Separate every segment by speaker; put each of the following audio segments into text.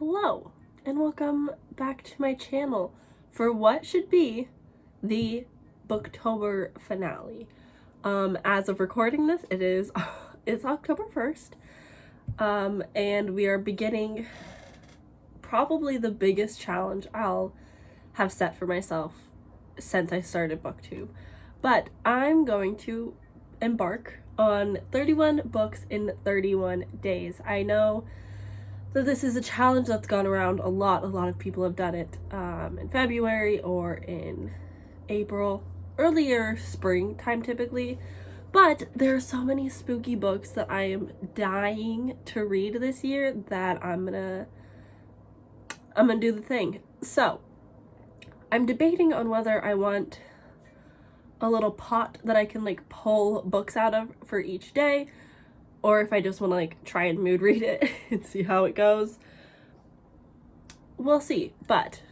Speaker 1: Hello, and welcome back to my channel for what should be the Booktober finale. As of recording this, it's October 1st, and we are beginning probably the biggest challenge I'll have set for myself since I started BookTube. But I'm going to embark on 31 books in 31 days. I know that this is a challenge that's gone around a lot. A lot of people have done it in February or in April, earlier springtime typically. But there are so many spooky books that I am dying to read this year that I'm gonna do the thing. So I'm debating on whether I want a little pot that I can like pull books out of for each day, or if I just want to like try and mood read it and see how it goes. We'll see, but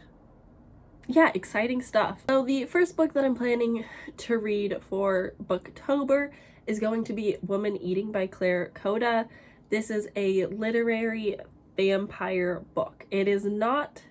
Speaker 1: yeah, exciting stuff. So the first book that I'm planning to read for Booktober is going to be Woman Eating by Claire Coda. This is a literary vampire book. It is not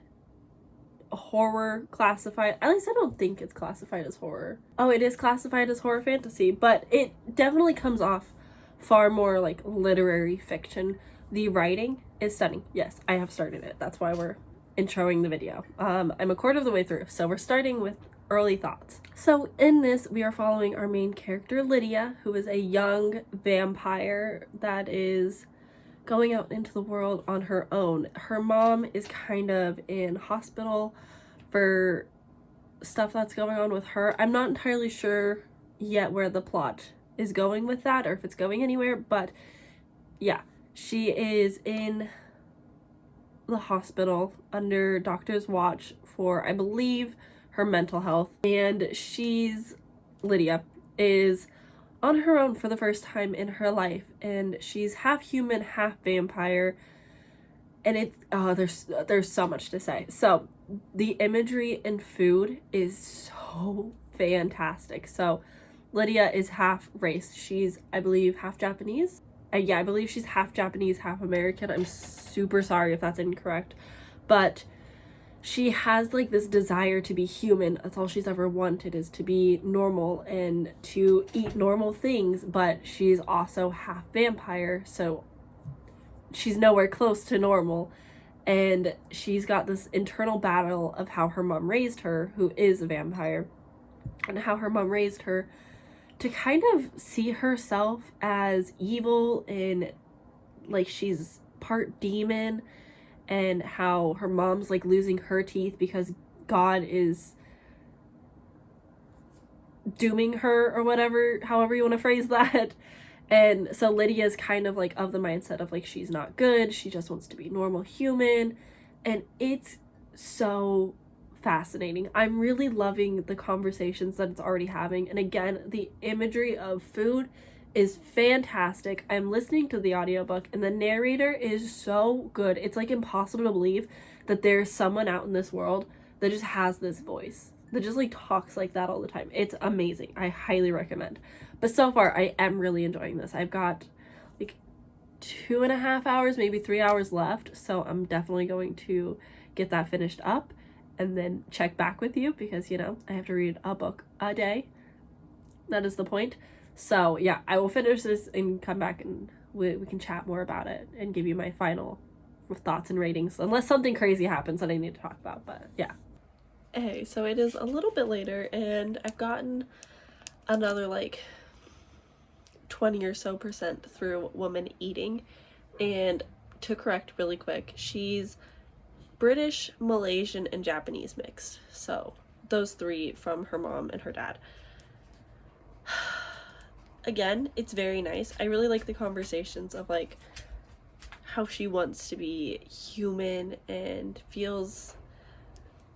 Speaker 1: horror classified, at least I don't think it's classified as horror. Oh, it is classified as horror fantasy, but it definitely comes off far more like literary fiction. The writing is stunning. Yes, I have started it. That's why we're introing the video. I'm a quarter of the way through, so we're starting with early thoughts. So in this, we are following our main character, Lydia, who is a young vampire that is going out into the world on her own. Her mom is kind of in hospital for stuff that's going on with her. I'm not entirely sure yet where the plot is going with that, or if it's going anywhere, but yeah, she is in the hospital under doctor's watch for, I believe, her mental health, and Lydia is on her own for the first time in her life, and she's half human, half vampire, and there's so much to say. So the imagery in food is so fantastic. So Lydia is half race. She's, I believe, half Japanese. I believe she's half Japanese, half American. I'm super sorry if that's incorrect. But she has like this desire to be human. That's all she's ever wanted, is to be normal and to eat normal things. But she's also half vampire, so she's nowhere close to normal. And she's got this internal battle of how her mom raised her, who is a vampire, and how her mom raised her to kind of see herself as evil and like she's part demon, and how her mom's like losing her teeth because God is dooming her, or whatever, however you want to phrase that. And so Lydia's kind of like of the mindset of like she's not good, she just wants to be normal human, and it's so fascinating. I'm really loving the conversations that it's already having, and again, the imagery of food is fantastic. I'm listening to the audiobook, and the narrator is so good. It's like impossible to believe that there's someone out in this world that just has this voice, that just like talks like that all the time. It's amazing. I highly recommend. But so far, I am really enjoying this. I've got like 2.5 hours, maybe 3 hours left, so I'm definitely going to get that finished up and then check back with you, because, you know, I have to read a book a day. That is the point. So yeah, I will finish this and come back, and we can chat more about it and give you my final thoughts and ratings, unless something crazy happens that I need to talk about. But yeah. Hey, so it is a little bit later, and I've gotten another like 20 or so % through Woman Eating. And to correct really quick, she's British, Malaysian, and Japanese mixed. So those three from her mom and her dad. Again, it's very nice. I really like the conversations of like how she wants to be human and feels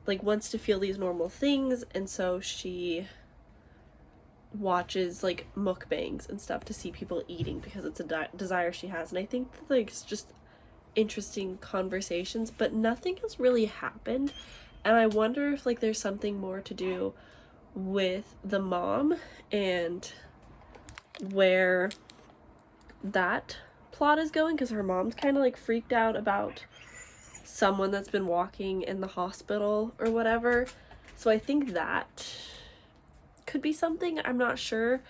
Speaker 1: like wants to feel these normal things, and so she watches like mukbangs and stuff to see people eating because it's a desire she has. And I think that like it's just interesting conversations, but nothing has really happened, and I wonder if like there's something more to do with the mom and where that plot is going, because her mom's kind of like freaked out about someone that's been walking in the hospital or whatever. So I think that could be something, I'm not sure,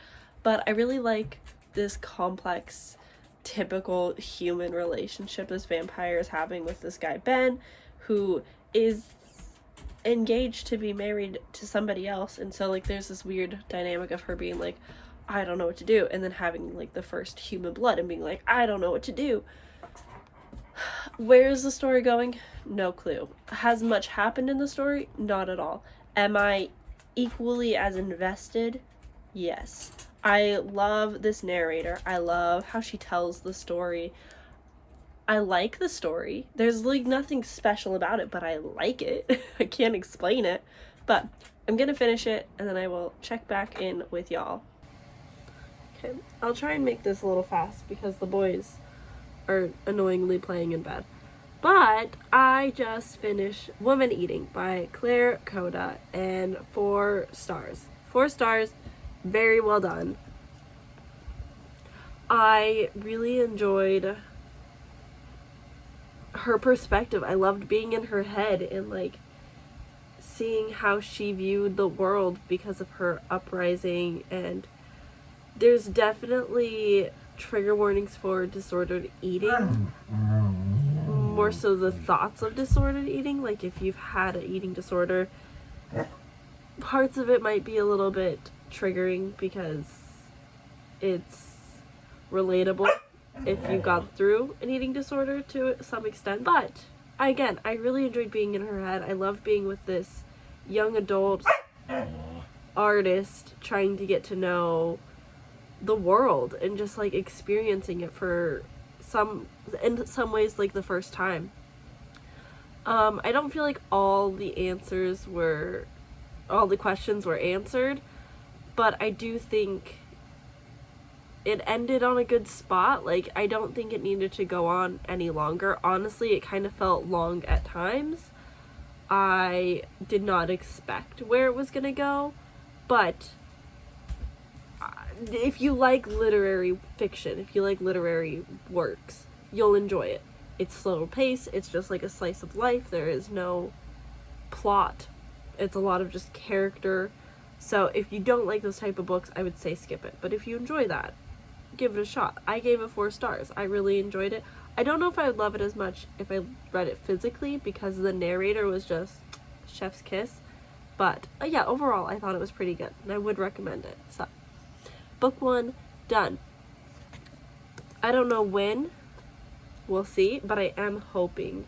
Speaker 1: but I really like this complex, typical human relationship this vampire is having with this guy Ben, who is engaged to be married to somebody else. And so like there's this weird dynamic of her being like, I don't know what to do, and then having like the first human blood and being like, I don't know what to do. Where's the story going? No clue. Has much happened in the story? Not at all. Am I equally as invested? Yes. I love this narrator. I love how she tells the story. I like the story. There's like nothing special about it, but I like it. I can't explain it. But I'm gonna finish it and then I will check back in with y'all. Okay, I'll try and make this a little fast because the boys are annoyingly playing in bed. But I just finished Woman Eating by Claire Coda, and 4 stars. 4 stars, very well done. I really enjoyed her perspective. I loved being in her head and like seeing how she viewed the world because of her uprising, and there's definitely trigger warnings for disordered eating. More so the thoughts of disordered eating. Like if you've had an eating disorder, parts of it might be a little bit triggering because it's relatable if you've gone through an eating disorder to some extent. But I really enjoyed being in her head. I love being with this young adult artist trying to get to know the world and just like experiencing it for in some ways like the first time. I don't feel like all the questions were answered, but I do think it ended on a good spot. Like I don't think it needed to go on any longer. Honestly, it kind of felt long at times. I did not expect where it was gonna go, but if you like literary fiction, if you like literary works, you'll enjoy it. It's slower pace. It's just like a slice of life. There is no plot. It's a lot of just character. So if you don't like those type of books, I would say skip it. But if you enjoy that, give it a shot. I gave it 4 stars. I really enjoyed it. I don't know if I would love it as much if I read it physically because the narrator was just chef's kiss. But yeah, overall, I thought it was pretty good and I would recommend it. So, book 1 done. I don't know when, we'll see, but I am hoping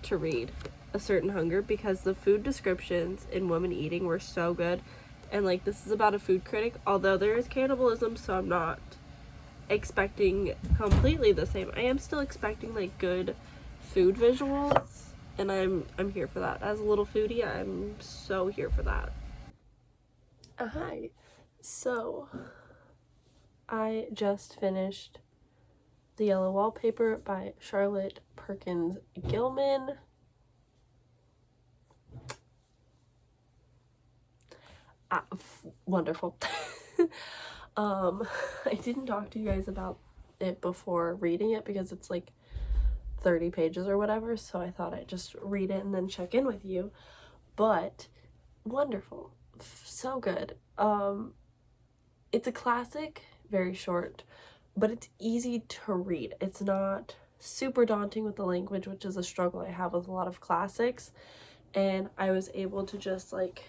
Speaker 1: to read A Certain Hunger because the food descriptions in Woman Eating were so good. And like this is about a food critic, although there is cannibalism, so I'm not expecting completely the same. I am still expecting like good food visuals, and I'm here for that. As a little foodie, I'm so here for that. Hi. So I just finished The Yellow Wallpaper by Charlotte Perkins Gilman. Wonderful. I didn't talk to you guys about it before reading it because it's like 30 pages or whatever, so I thought I'd just read it and then check in with you. But wonderful. So good. It's a classic, very short, but it's easy to read. It's not super daunting with the language, which is a struggle I have with a lot of classics, and I was able to just like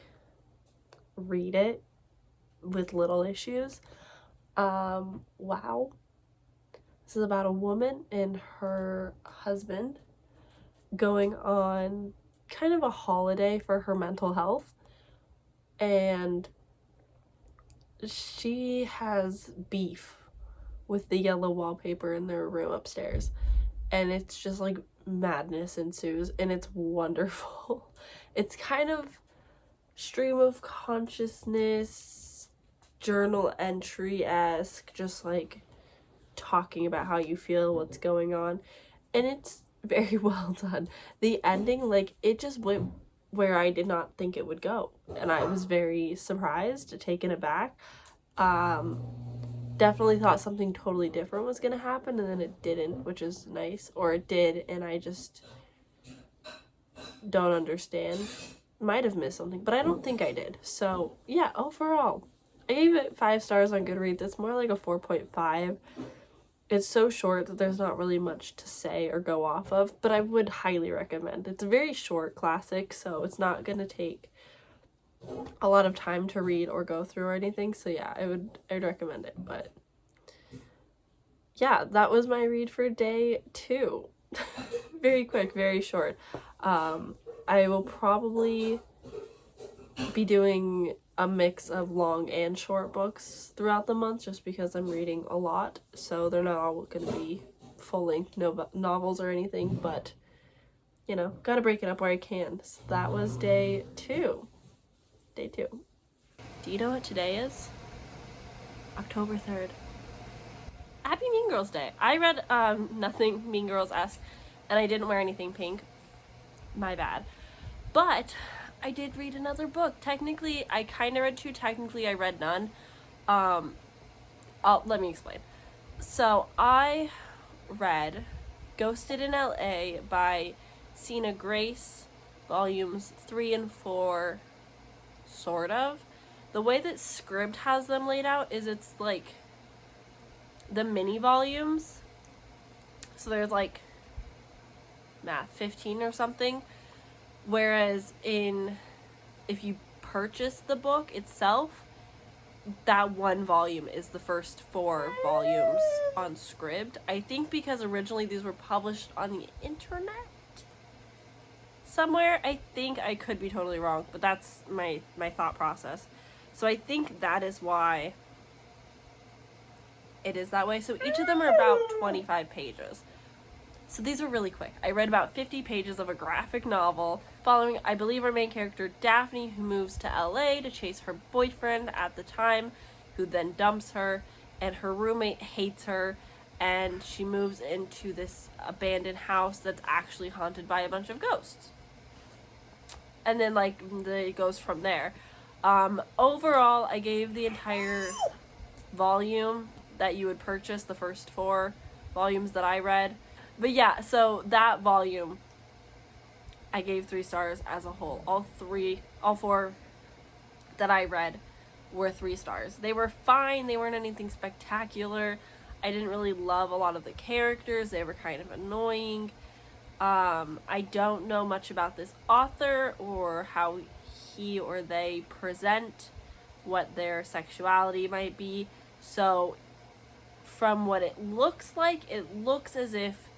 Speaker 1: read it with little issues. Wow. This is about a woman and her husband going on kind of a holiday for her mental health, and she has beef with the yellow wallpaper in their room upstairs, and it's just like madness ensues, and it's wonderful. It's kind of stream of consciousness, journal entry-esque, just like talking about how you feel, what's going on, and it's very well done. The ending, like, it just went where I did not think it would go, and I was very surprised, taken aback. Definitely thought something totally different was gonna happen, and then it didn't, which is nice. Or it did, and I just don't understand. Might have missed something, but I don't think I did. So yeah, overall, I gave it 5 stars on Goodreads. It's more like a 4.5. It's so short that there's not really much to say or go off of, but I would highly recommend. It's a very short classic, so it's not going to take a lot of time to read or go through or anything. So yeah, I'd recommend it. But yeah, that was my read for day 2. Very quick, very short. I will probably be doing a mix of long and short books throughout the month just because I'm reading a lot, so they're not all going to be full-length novels or anything, but you know, gotta break it up where I can. So that was day 2. Day 2. Do you know what today is? October 3rd. Happy Mean Girls Day. I read nothing Mean Girls-esque, and I didn't wear anything pink. My bad. But I did read another book. Technically, I kind of read 2. Technically, I read none. Let me explain. So, I read Ghosted in LA by Sina Grace, volumes 3 and 4, sort of. The way that Scribd has them laid out is it's like the mini volumes. So there's like 15 or something. Whereas if you purchase the book itself, that one volume is the first 4 volumes on Scribd. I think because originally these were published on the internet somewhere. I think I could be totally wrong, but that's my thought process. So I think that is why it is that way. So each of them are about 25 pages. So these were really quick. I read about 50 pages of a graphic novel following, I believe, our main character Daphne, who moves to LA to chase her boyfriend at the time, who then dumps her, and her roommate hates her, and she moves into this abandoned house that's actually haunted by a bunch of ghosts. And then, like, it goes from there. Overall, I gave the entire volume that you would purchase, the first 4 volumes that I read. But yeah, so that volume, I gave 3 stars as a whole. All 4 that I read were 3 stars. They were fine. They weren't anything spectacular. I didn't really love a lot of the characters. They were kind of annoying. I don't know much about this author or how he or they present what their sexuality might be. So from what it looks as if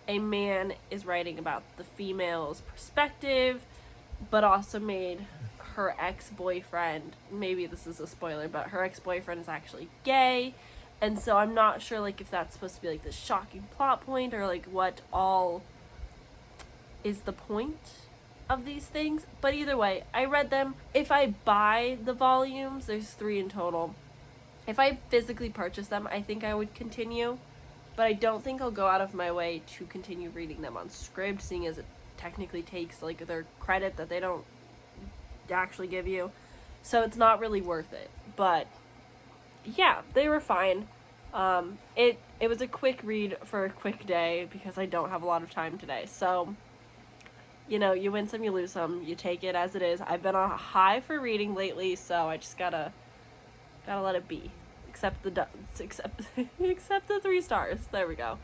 Speaker 1: a man is writing about the female's perspective, but also made her ex-boyfriend, maybe this is a spoiler, but her ex-boyfriend is actually gay. And so I'm not sure, like, if that's supposed to be, like, this shocking plot point or, like, what all is the point of these things. But either way, I read them. If I buy the volumes, there's 3 in total. If I physically purchase them, I think I would continue. But I don't think I'll go out of my way to continue reading them on Scribd, seeing as it technically takes, like, their credit that they don't actually give you. So it's not really worth it. But yeah, they were fine. It was a quick read for a quick day because I don't have a lot of time today. So, you know, you win some, you lose some. You take it as it is. I've been on a high for reading lately, so I just gotta let it be. Except the 3 stars. There we go.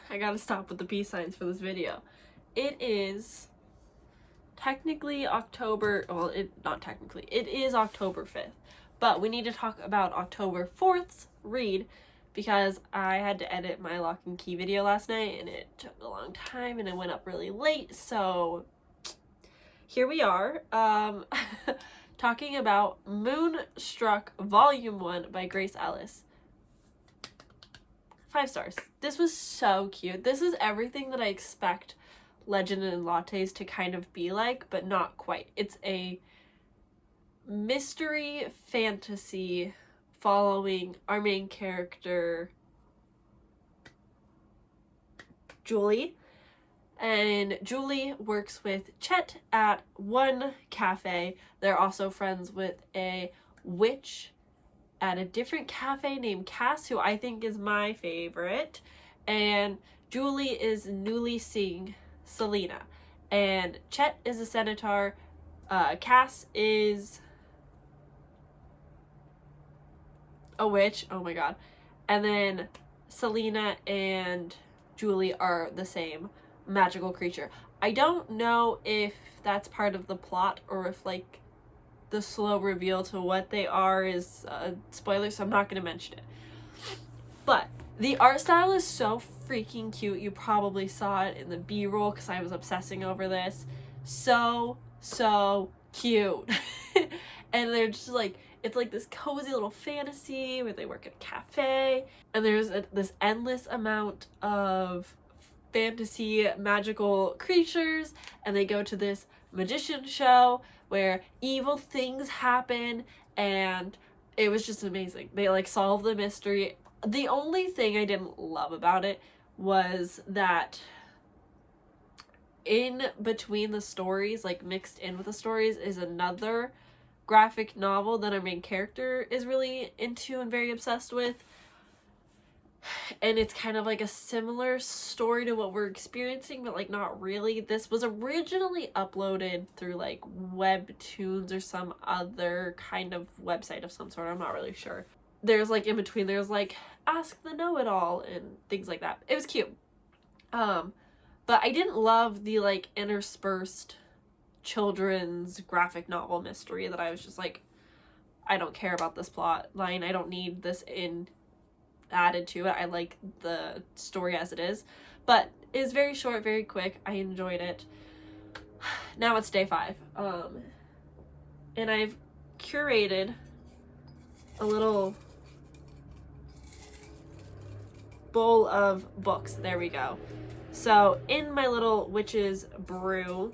Speaker 1: I gotta stop with the peace signs for this video. It is technically October, well, not technically, it is October 5th, but we need to talk about October 4th's read because I had to edit my lock and key video last night and it took a long time and it went up really late, so here we are, talking about Moonstruck Volume 1 by Grace Ellis. 5 stars. This was so cute. This is everything that I expect Legend and Lattes to kind of be like, but not quite. It's a mystery fantasy following our main character, Julie. And Julie works with Chet at one cafe. They're also friends with a witch at a different cafe named Cass, who I think is my favorite. And Julie is newly seeing Selena. And Chet is a senator. Cass is a witch. Oh my god. And then Selena and Julie are the same magical creature. I don't know if that's part of the plot or if like the slow reveal to what they are is a spoiler, so I'm not going to mention it. But the art style is so freaking cute. You probably saw it in the B-roll because I was obsessing over this. So cute. And they're just like, it's like this cozy little fantasy where they work at a cafe, and there's this endless amount of fantasy magical creatures, and they go to this magician show where evil things happen, and it was just amazing. They like solve the mystery. The only thing I didn't love about it was that in between the stories, like mixed in with the stories, is another graphic novel that our main character is really into and very obsessed with. And it's kind of like a similar story to what we're experiencing, but like not really. This was originally uploaded through like Webtoons or some other kind of website of some sort. I'm not really sure. There's like in between, there's like Ask the Know-It-All and things like that. It was cute. But I didn't love the like interspersed children's graphic novel mystery that I was just like, I don't care about this plot line. I don't need this added to it. I like the story as it is, but it's very short, very quick. I enjoyed it. Now it's day 5, and I've curated a little bowl of books. There we go. So in my little witch's brew,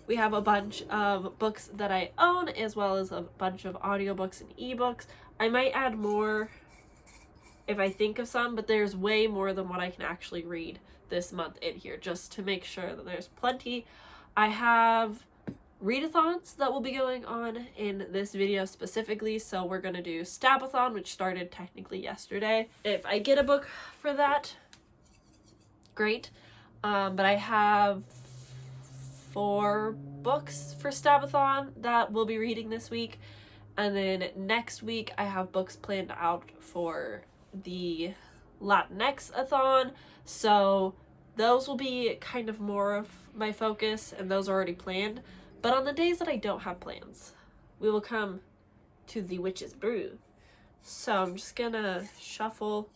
Speaker 1: we have a bunch of books that I own, as well as a bunch of audiobooks and ebooks. I might add more if I think of some, but there's way more than what I can actually read this month in here, just to make sure that there's plenty. I have readathons that will be going on in this video specifically, so we're gonna do Stabathon, which started technically yesterday. If I get a book for that, great. But I have 4 books for Stabathon that we'll be reading this week, and then next week I have books planned out for the Latinx-a-thon, so those will be kind of more of my focus, and those are already planned. But on the days that I don't have plans, we will come to the Witch's Brew. So I'm just gonna shuffle,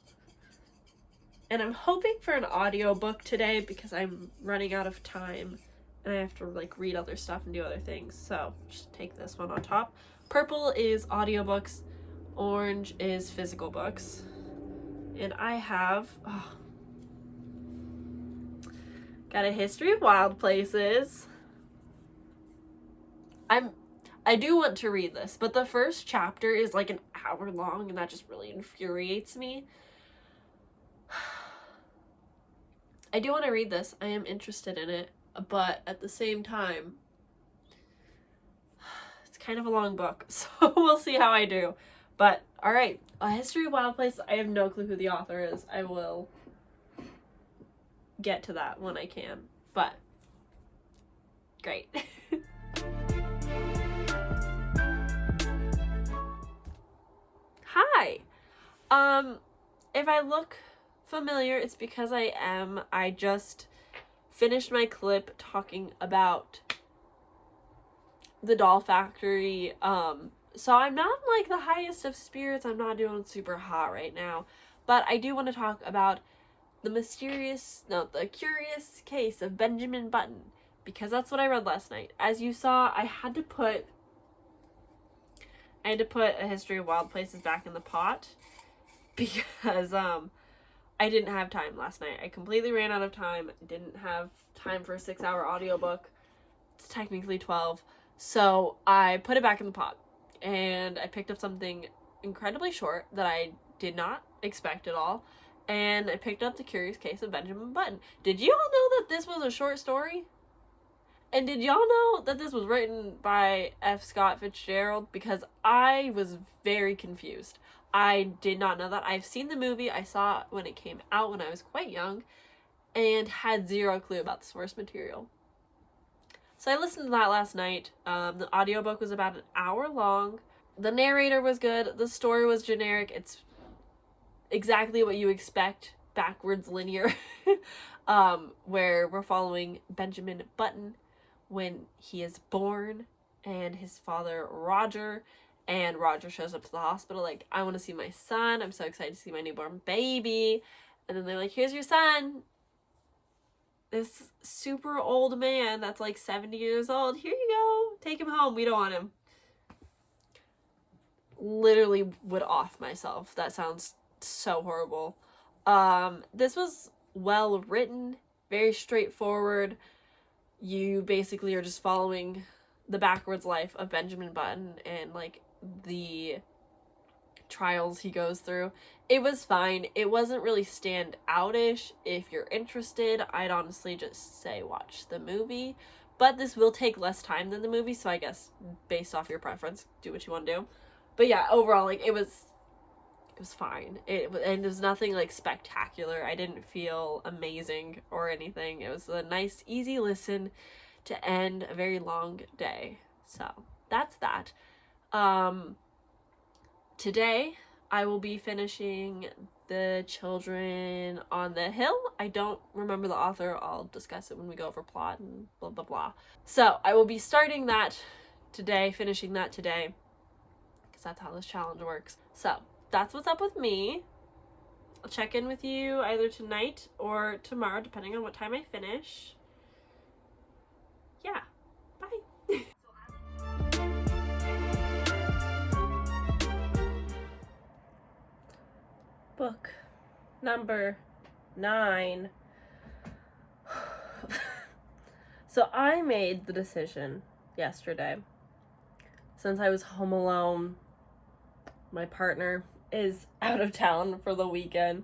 Speaker 1: and I'm hoping for an audiobook today because I'm running out of time and I have to like read other stuff and do other things. So just take this one on top. Purple is audiobooks, orange is physical books. And I have got a History of Wild Places. I do want to read this, but the first chapter is like an hour long, and that just really infuriates me. I do want to read this. I am interested in it, but at the same time, it's kind of a long book, so we'll see how I do. But all right, A History of Wild Places. I have no clue who the author is. I will get to that when I can, but great. Hi. If I look familiar, it's because I am. I just finished my clip talking about the Doll Factory. So I'm not like the highest of spirits. I'm not doing super hot right now, but I do want to talk about the curious case of Benjamin Button, because that's what I read last night. As you saw, I had to put A History of Wild Places back in the pot because I didn't have time last night. I completely ran out of time. I didn't have time for a 6-hour audiobook. It's technically 12. So I put it back in the pot. and I picked up something incredibly short that I did not expect at all, and I picked up The Curious Case of Benjamin Button. Did you all know that this was a short story? And did y'all know that this was written by F. Scott Fitzgerald? Because I was very confused. I did not know that. I've seen the movie. I saw it when it came out when I was quite young and had zero clue about the source material. So I listened to that last night. The audiobook was about an hour long. The narrator was good. The story was generic. It's exactly what you expect, backwards linear, where we're following Benjamin Button when he is born, and his father Roger, and Roger shows up to the hospital like, I want to see my son, I'm so excited to see my newborn baby. And then they're like, here's your son, this super old man that's like 70 years old, here you go, take him home, we don't want him. Literally would off myself. That sounds so horrible. This was well written, very straightforward. You basically are just following the backwards life of Benjamin Button and like the trials he goes through. It was fine. It wasn't really stand outish. If you're interested, I'd honestly just say watch the movie. But this will take less time than the movie, so I guess based off your preference, do what you want to do. But yeah, overall, like, it was fine. And it was nothing like spectacular. I didn't feel amazing or anything. It was a nice, easy listen to end a very long day. So that's that. Today I will be finishing The Children on the Hill. I don't remember the author. I'll discuss it when we go over plot and blah blah blah. So I will be starting that today, finishing that today, because that's how this challenge works. So that's what's up with me. I'll check in with you either tonight or tomorrow, depending on what time I finish. Yeah, bye. Book number 9. So I made the decision yesterday, since I was home alone, my partner is out of town for the weekend,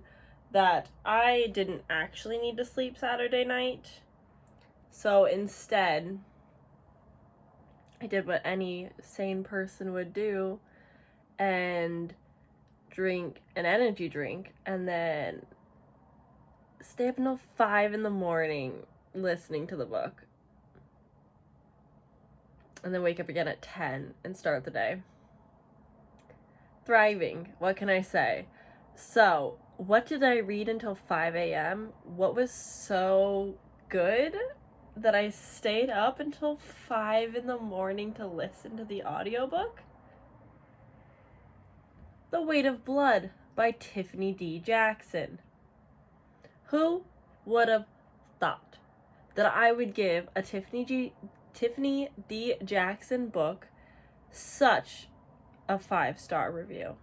Speaker 1: that I didn't actually need to sleep Saturday night. So instead, I did what any sane person would do and drink an energy drink and then stay up until 5 in the morning listening to the book. And then wake up again at 10 and start the day. Thriving, what can I say? So, what did I read until 5 a.m.? What was so good that I stayed up until 5 in the morning to listen to the audiobook? The Weight of Blood by Tiffany D. Jackson. Who would have thought that I would give a Tiffany D. Jackson book such a 5-star review?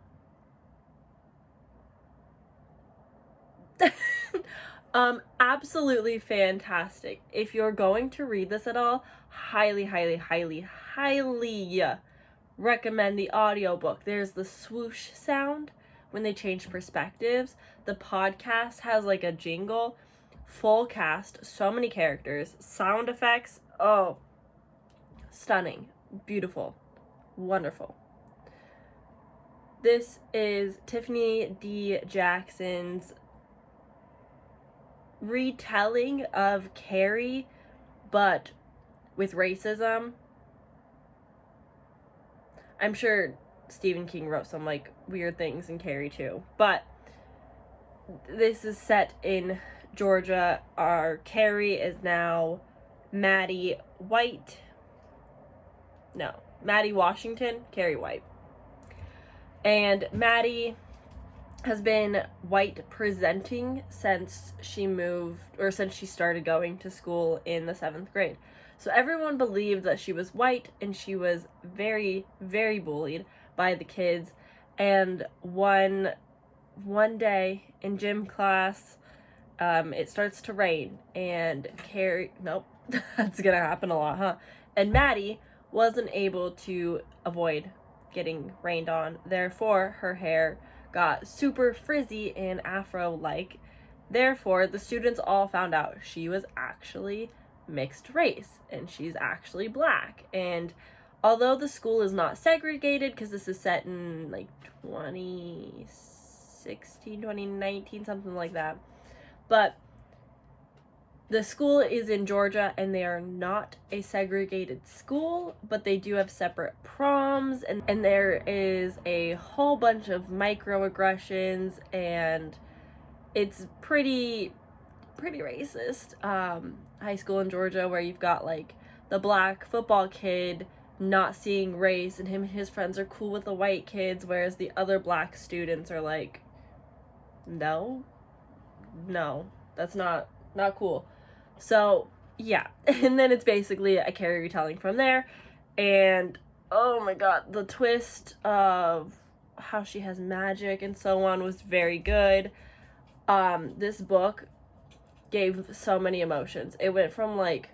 Speaker 1: Absolutely fantastic. If you're going to read this at all, highly recommend the audiobook. There's the swoosh sound when they change perspectives. The podcast has like a jingle, full cast, so many characters, sound effects. Oh, stunning, beautiful, wonderful. This is Tiffany D. Jackson's retelling of Carrie, but with racism. I'm sure Stephen King wrote some like weird things in Carrie too, but this is set in Georgia. Our Carrie is now Maddie Washington, Carrie White. And Maddie has been white presenting since she started going to school in the 7th grade. So everyone believed that she was white, and she was very, very bullied by the kids. And one day in gym class, it starts to rain, and that's gonna happen a lot, huh? And Maddie wasn't able to avoid getting rained on. Therefore, her hair got super frizzy and afro-like. Therefore, the students all found out she was actually mixed race and she's actually black. And although the school is not segregated, because this is set in like 2016, 2019, something like that, but the school is in Georgia and they are not a segregated school, but they do have separate proms, and there is a whole bunch of microaggressions, and it's pretty racist. High school in Georgia, where you've got like the black football kid not seeing race, and him and his friends are cool with the white kids, whereas the other black students are like, no, that's not cool. So yeah, and then it's basically a Carrie retelling from there, and oh my god, the twist of how she has magic and so on was very good. This book gave so many emotions. It went from like,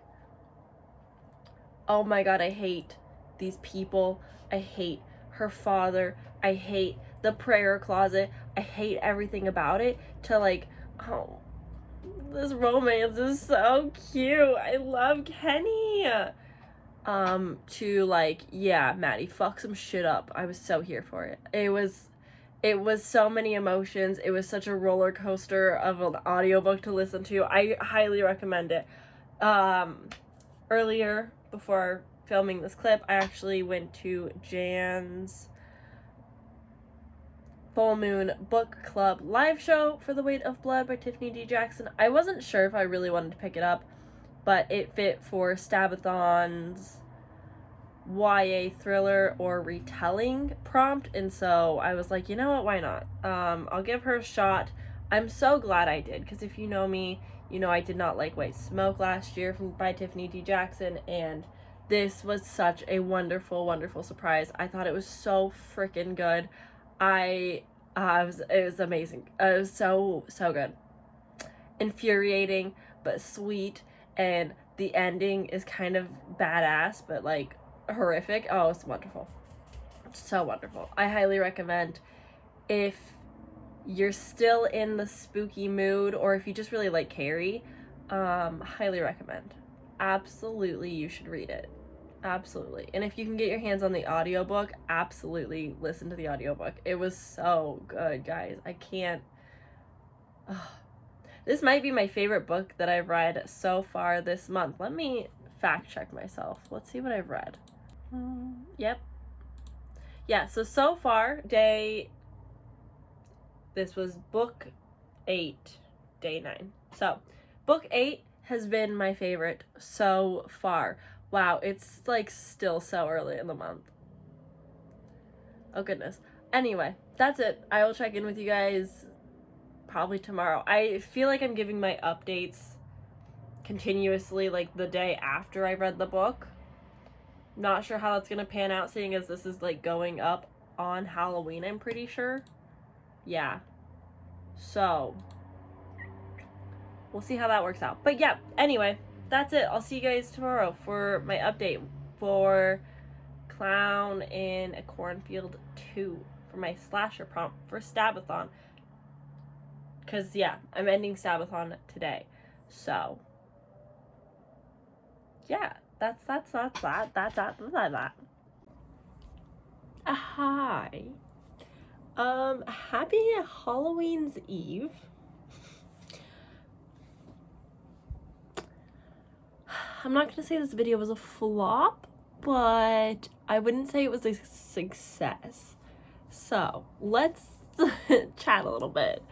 Speaker 1: oh my god, I hate these people, I hate her father, I hate the prayer closet, I hate everything about it, to like, oh, this romance is so cute, I love Kenny, to like, yeah, Maddie, fuck some shit up. I was so here for it. It was so many emotions. It was such a roller coaster of an audiobook to listen to. I highly recommend it. Earlier, before filming this clip, I actually went to Jan's Full Moon Book Club live show for The Weight of Blood by Tiffany D. Jackson. I wasn't sure if I really wanted to pick it up, but it fit for Stabathon's YA thriller or retelling prompt, and so I was like, you know what, why not? I'll give her a shot. I'm so glad I did, because if you know me, you know I did not like White Smoke last year by Tiffany D. Jackson, and this was such a wonderful, wonderful surprise. I thought it was so freaking good. It was amazing. It was so good. Infuriating, but sweet, and the ending is kind of badass, but like horrific. Oh, it's wonderful. So wonderful. I highly recommend, if you're still in the spooky mood, or if you just really like Carrie, highly recommend. Absolutely, you should read it. Absolutely. And if you can get your hands on the audiobook, absolutely listen to the audiobook. It was so good, guys. I can't. This might be my favorite book that I've read so far this month. Let me fact check myself. Let's see what I've read. Yep. Yeah, so far, this was book 8, day 9. So, book 8 has been my favorite so far. Wow, it's like still so early in the month. Oh goodness. Anyway, that's it. I will check in with you guys probably tomorrow. I feel like I'm giving my updates continuously like the day after I read the book. Not sure how that's gonna pan out, seeing as this is like going up on Halloween, I'm pretty sure. Yeah. So we'll see how that works out. But yeah, anyway, that's it. I'll see you guys tomorrow for my update for Clown in a Cornfield 2, for my slasher prompt for Stabathon. Because, yeah, I'm ending Stabathon today. So, yeah, that's that. Hi. Happy Halloween's Eve. I'm not gonna say this video was a flop, but I wouldn't say it was a success. So, let's chat a little bit.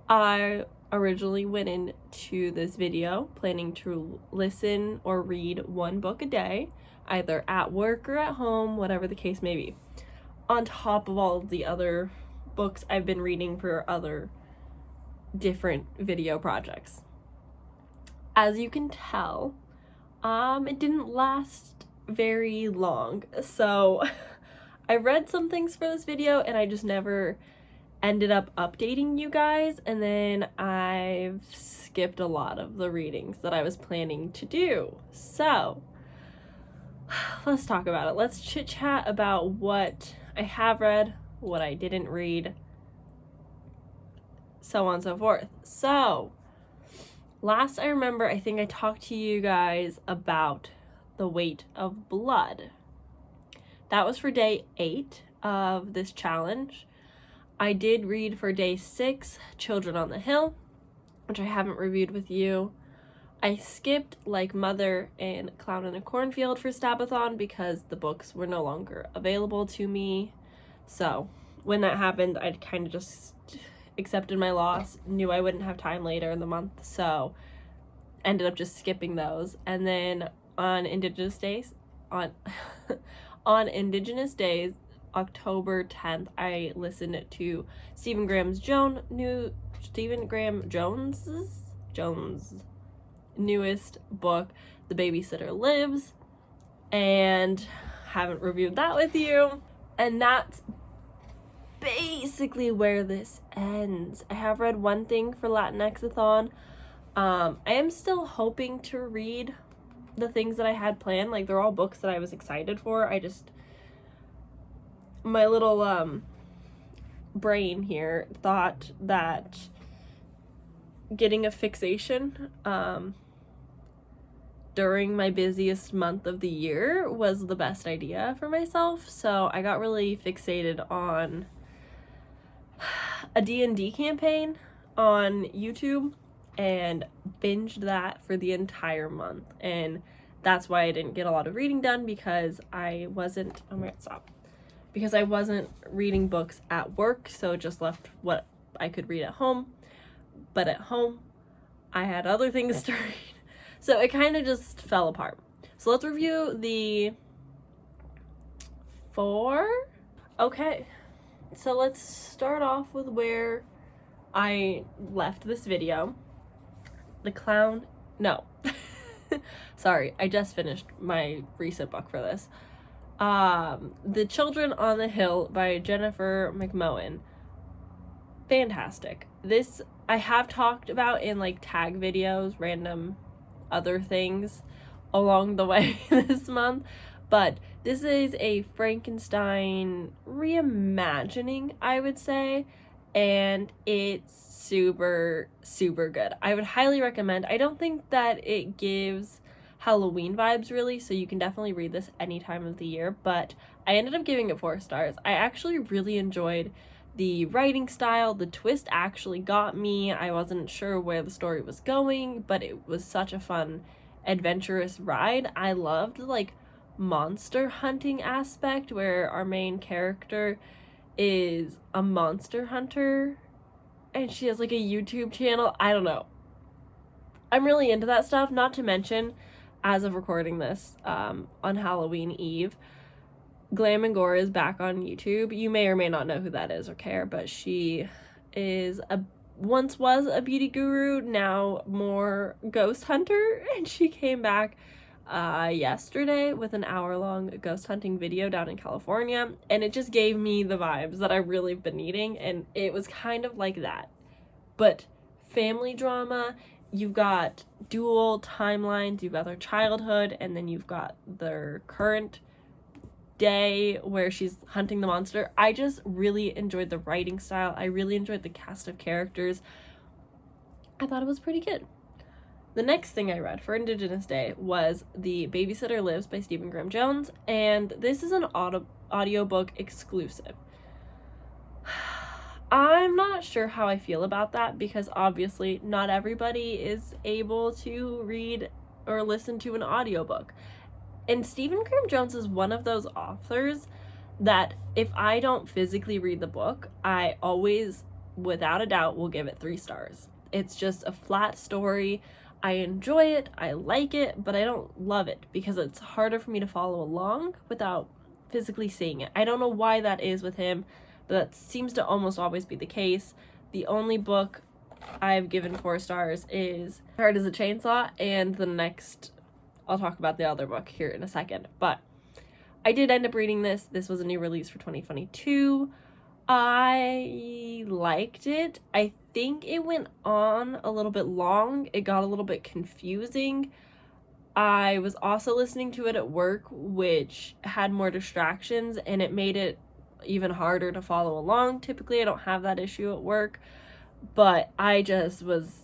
Speaker 1: I originally went into this video planning to listen or read one book a day, either at work or at home, whatever the case may be, on top of all of the other books I've been reading for other different video projects. As you can tell, it didn't last very long, so I read some things for this video and I just never ended up updating you guys, and then I've skipped a lot of the readings that I was planning to do. So let's talk about it. Let's chit chat about what I have read, what I didn't read, so on and so forth. So, last I remember, I think I talked to you guys about The Weight of Blood. That was for day 8 of this challenge. I did read for day 6, Children on the Hill, which I haven't reviewed with you. I skipped Like Mother and Clown in a Cornfield for Stabathon because the books were no longer available to me. So when that happened, I kind of just accepted my loss, knew I wouldn't have time later in the month, so ended up just skipping those. And then on Indigenous Days, on Indigenous Days, October 10th, I listened to Stephen Graham Jones' newest book, The Babysitter Lives, and haven't reviewed that with you. And that's basically where this ends. I have read one thing for Latinx-a-thon. I am still hoping to read the things that I had planned. Like, they're all books that I was excited for. My little brain here thought that getting a fixation during my busiest month of the year was the best idea for myself. So I got really fixated on a D&D campaign on YouTube and binged that for the entire month. And that's why I didn't get a lot of reading done, because I wasn't reading books at work, so it just left what I could read at home. But at home, I had other things to read. So it kind of just fell apart. So let's review the 4. Okay, so let's start off with where I left this video. The Clown, no. Sorry, I just finished my recent book for this. The Children on the Hill by Jennifer McMohan. Fantastic. This I have talked about in like tag videos, random other things along the way this month, but this is a Frankenstein reimagining, I would say, and it's super, super good. I would highly recommend. I don't think that it gives Halloween vibes really, so you can definitely read this any time of the year, but I ended up giving it 4 stars. I actually really enjoyed the writing style. The twist actually got me. I wasn't sure where the story was going, but it was such a fun, adventurous ride. I loved the like monster hunting aspect where our main character is a monster hunter and she has like a YouTube channel. I don't know. I'm really into that stuff, not to mention, as of recording this, on Halloween Eve, Glam and Gore is back on YouTube. You may or may not know who that is or care, but she is once was a beauty guru, now more ghost hunter, and she came back yesterday with an hour-long ghost hunting video down in California, and it just gave me the vibes that I really been needing, and it was kind of like that, but family drama. You've got dual timelines, you've got their childhood, and then you've got their current day where she's hunting the monster. I just really enjoyed the writing style. I really enjoyed the cast of characters. I thought it was pretty good. The next thing I read for Indigenous Day was The Babysitter Lives by Stephen Graham Jones, and this is an audiobook exclusive. I'm not sure how I feel about that, because obviously not everybody is able to read or listen to an audiobook. And Stephen Graham Jones is one of those authors that if I don't physically read the book, I always, without a doubt, will give it 3 stars. It's just a flat story. I enjoy it, I like it, but I don't love it because it's harder for me to follow along without physically seeing it. I don't know why that is with him, but that seems to almost always be the case. The only book I've given 4 stars is Hard as a Chainsaw, and the next, I'll talk about the other book here in a second, but I did end up reading this. This was a new release for 2022. I liked it. I think it went on a little bit long. It got a little bit confusing. I was also listening to it at work, which had more distractions, and it made it even harder to follow along. Typically, I don't have that issue at work, but I just was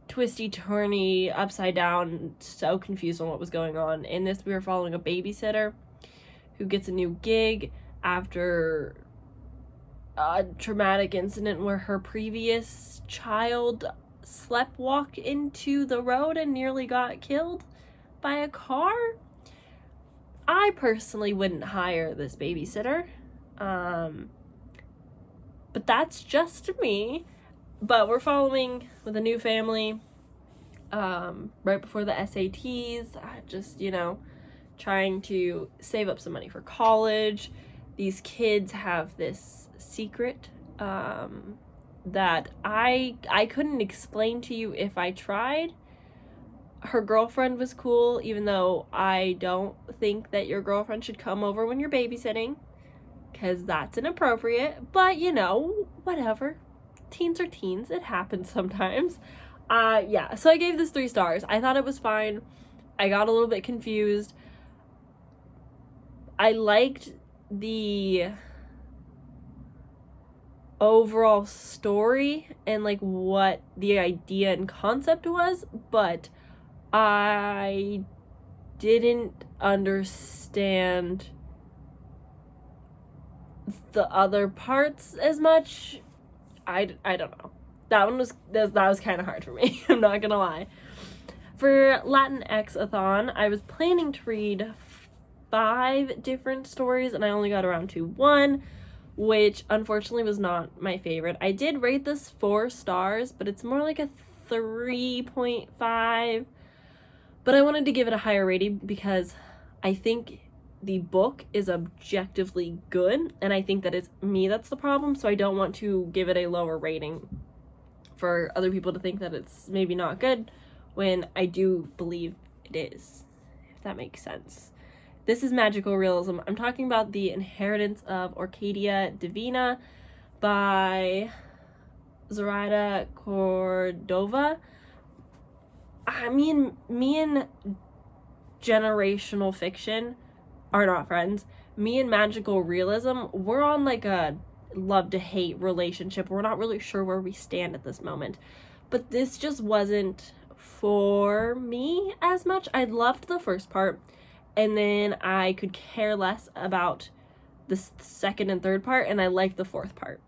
Speaker 1: twisty-turny, upside down, so confused on what was going on. In this, we were following a babysitter who gets a new gig after a traumatic incident where her previous child sleptwalked into the road and nearly got killed by a car. I personally wouldn't hire this babysitter, but that's just me. But we're following with a new family right before the SATs, just, trying to save up some money for college. These kids have this secret that I couldn't explain to you if I tried. Her girlfriend was cool, even though I don't think that your girlfriend should come over when you're babysitting, because that's inappropriate. But, whatever. Teens are teens. It happens sometimes. Yeah, so I gave this 3 stars. I thought it was fine. I got a little bit confused. I liked the overall story and like what the idea and concept was, but I didn't understand the other parts as much. I don't know. That was kind of hard for me. I'm not gonna lie. For Latinx-a-thon, I was planning to read 5 different stories, and I only got around to 1, which unfortunately was not my favorite. I did rate this 4 stars, but it's more like a 3.5. But I wanted to give it a higher rating because I think the book is objectively good, and I think that it's me that's the problem, so I don't want to give it a lower rating for other people to think that it's maybe not good when I do believe it is, if that makes sense. This is magical realism. I'm talking about The Inheritance of Orcadia Divina by Zoraida Cordova. Me and generational fiction are not friends. Me and magical realism, we're on like a love to hate relationship. We're not really sure where we stand at this moment. But this just wasn't for me as much. I loved the first part, and then I could care less about the second and third part, and I liked the fourth part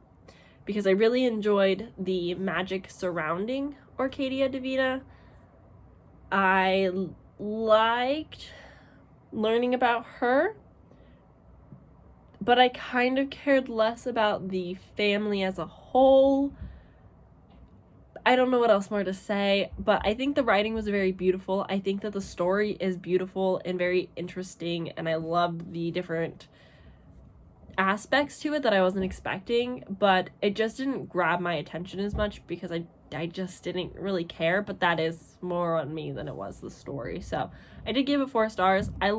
Speaker 1: because I really enjoyed the magic surrounding Orcadia Divina. I liked learning about her, but I kind of cared less about the family as a whole. I don't know what else more to say, but I think the writing was very beautiful. I think that the story is beautiful and very interesting, and I loved the different aspects to it that I wasn't expecting, but it just didn't grab my attention as much because I just didn't really care, but that is more on me than it was the story. So I did give it 4 stars. I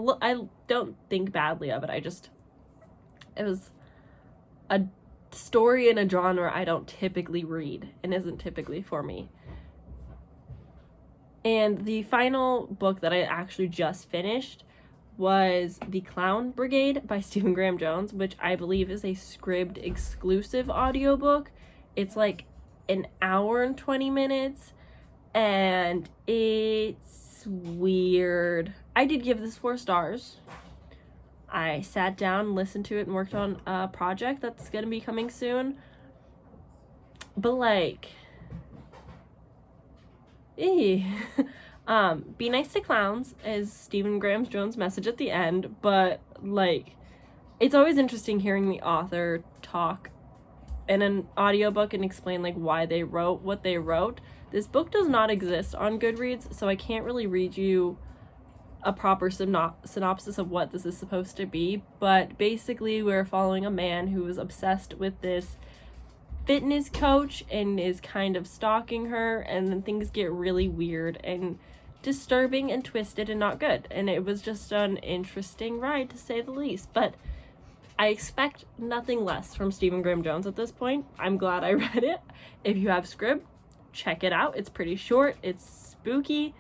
Speaker 1: don't think badly of it. It was a story in a genre I don't typically read and isn't typically for me. And the final book that I actually just finished was The Clown Brigade by Stephen Graham Jones, which I believe is a Scribd exclusive audiobook. It's like an hour and 20 minutes, and it's weird. I did give this 4 stars. I sat down, listened to it, and worked on a project that's gonna be coming soon. But be nice to clowns is Stephen Graham Jones' message at the end, but it's always interesting hearing the author talk in an audiobook and explain why they wrote what they wrote. This book does not exist on Goodreads, so I can't really read you a proper synopsis of what this is supposed to be, but basically we're following a man who is obsessed with this fitness coach and is kind of stalking her, and then things get really weird and disturbing and twisted and not good, and it was just an interesting ride to say the least. But I expect nothing less from Stephen Graham Jones at this point. I'm glad I read it. If you have Scribd, check it out. It's pretty short, it's spooky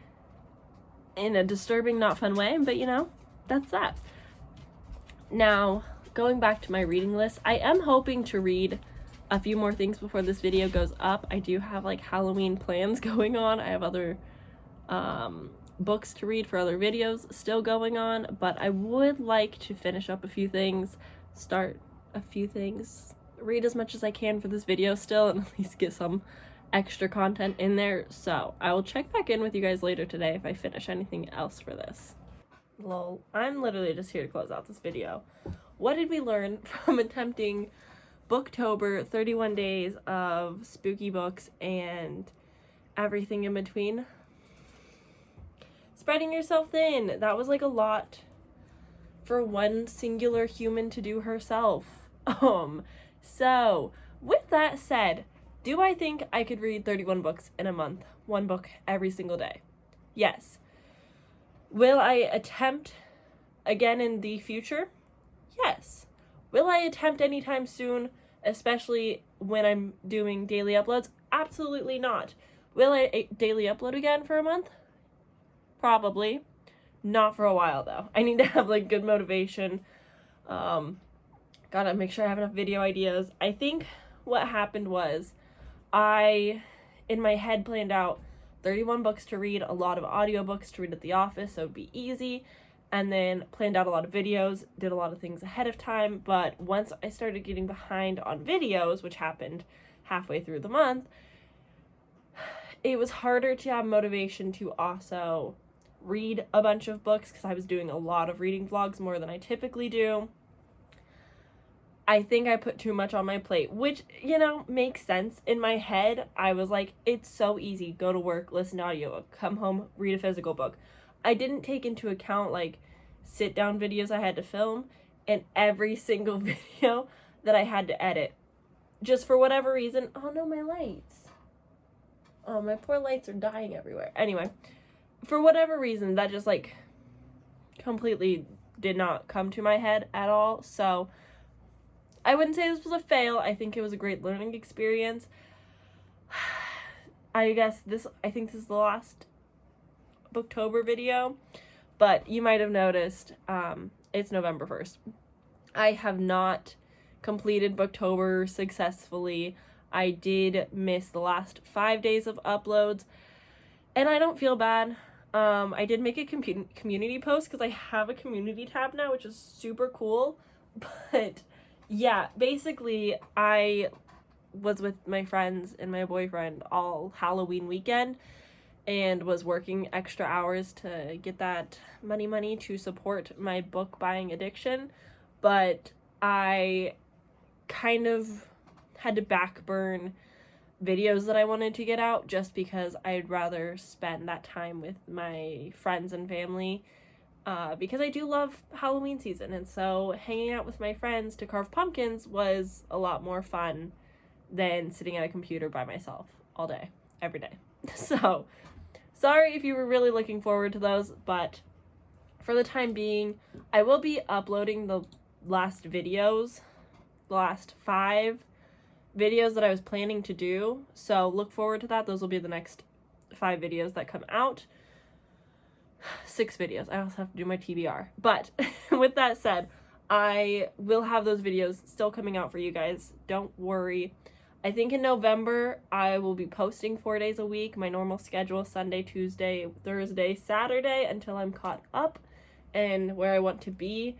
Speaker 1: in a disturbing, not fun way, but that's that. Now, going back to my reading list, I am hoping to read a few more things before this video goes up. I do have like Halloween plans going on. I have other books to read for other videos still going on, but I would like to finish up a few things, start a few things, read as much as I can for this video still, and at least get some extra content in there. So I will check back in with you guys later today if I finish anything else for this. Lol, I'm literally just here to close out this video. What did we learn from attempting Booktober, 31 days of spooky books and everything in between? Spreading yourself thin. That was like a lot for one singular human to do herself. So with that said, do I think I could read 31 books in a month? One book every single day? Yes. Will I attempt again in the future? Yes. Will I attempt anytime soon, especially when I'm doing daily uploads? Absolutely not. Will I daily upload again for a month? Probably. Not for a while though. I need to have like good motivation. Gotta make sure I have enough video ideas. I think what happened was I, in my head, planned out 31 books to read, a lot of audiobooks to read at the office, so it would be easy, and then planned out a lot of videos, did a lot of things ahead of time, but once I started getting behind on videos, which happened halfway through the month, it was harder to have motivation to also read a bunch of books because I was doing a lot of reading vlogs, more than I typically do. I think I put too much on my plate, which, you know, makes sense. In my head, I was like, it's so easy. Go to work, listen to audiobook, come home, read a physical book. I didn't take into account, like, sit-down videos I had to film and every single video that I had to edit. Just for whatever reason. Oh, no, my lights. Oh, my poor lights are dying everywhere. Anyway, for whatever reason, that just, like, completely did not come to my head at all. So I wouldn't say this was a fail. I think it was a great learning experience. I think this is the last Booktober video, but you might have noticed it's November 1st. I have not completed Booktober successfully. I did miss the last 5 days of uploads, and I don't feel bad. I did make a community post because I have a community tab now, which is super cool, but yeah, basically, I was with my friends and my boyfriend all Halloween weekend and was working extra hours to get that money to support my book buying addiction, but I kind of had to backburn videos that I wanted to get out just because I'd rather spend that time with my friends and family. Because I do love Halloween season, and so hanging out with my friends to carve pumpkins was a lot more fun than sitting at a computer by myself all day, every day. So, sorry if you were really looking forward to those, but for the time being, I will be uploading the last 5 videos that I was planning to do, so look forward to that. Those will be the next 5 videos that come out. 6 videos. I also have to do my TBR. But with that said, I will have those videos still coming out for you guys. Don't worry. I think in November, I will be posting 4 days a week. My normal schedule, Sunday, Tuesday, Thursday, Saturday, until I'm caught up and where I want to be.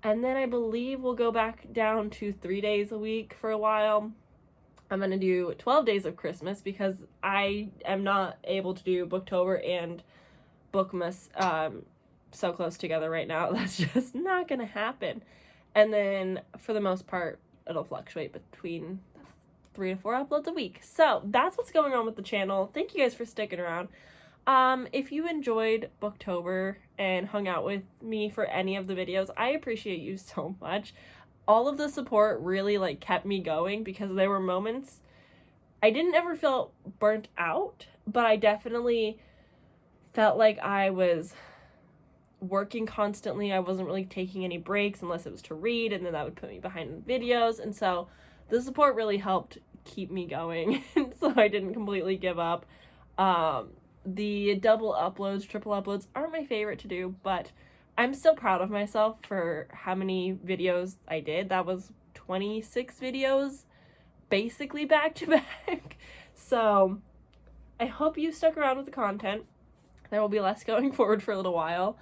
Speaker 1: And then I believe we'll go back down to 3 days a week for a while. I'm going to do 12 days of Christmas because I am not able to do Booktober and Bookmas so close together right now. That's just not gonna happen. And then for the most part, it'll fluctuate between 3 to 4 uploads a week. So that's what's going on with the channel. Thank you guys for sticking around. If you enjoyed Booktober and hung out with me for any of the videos, I appreciate you so much. All of the support really like kept me going because there were moments I didn't ever feel burnt out, but I definitely felt like I was working constantly. I wasn't really taking any breaks unless it was to read, and then that would put me behind videos. And so the support really helped keep me going. So I didn't completely give up. The double uploads, triple uploads aren't my favorite to do, but I'm still proud of myself for how many videos I did. That was 26 videos, basically back to back. So I hope you stuck around with the content. There will be less going forward for a little while.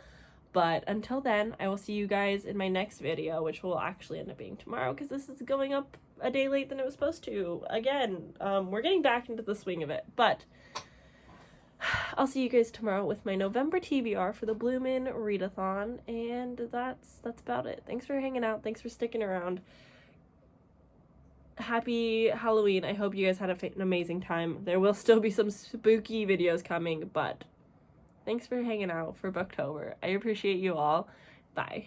Speaker 1: But until then, I will see you guys in my next video, which will actually end up being tomorrow because this is going up a day late than it was supposed to. Again, we're getting back into the swing of it. But I'll see you guys tomorrow with my November TBR for the Bloomin' Readathon, and that's about it. Thanks for hanging out. Thanks for sticking around. Happy Halloween. I hope you guys had an amazing time. There will still be some spooky videos coming, but thanks for hanging out for Booktober. I appreciate you all. Bye.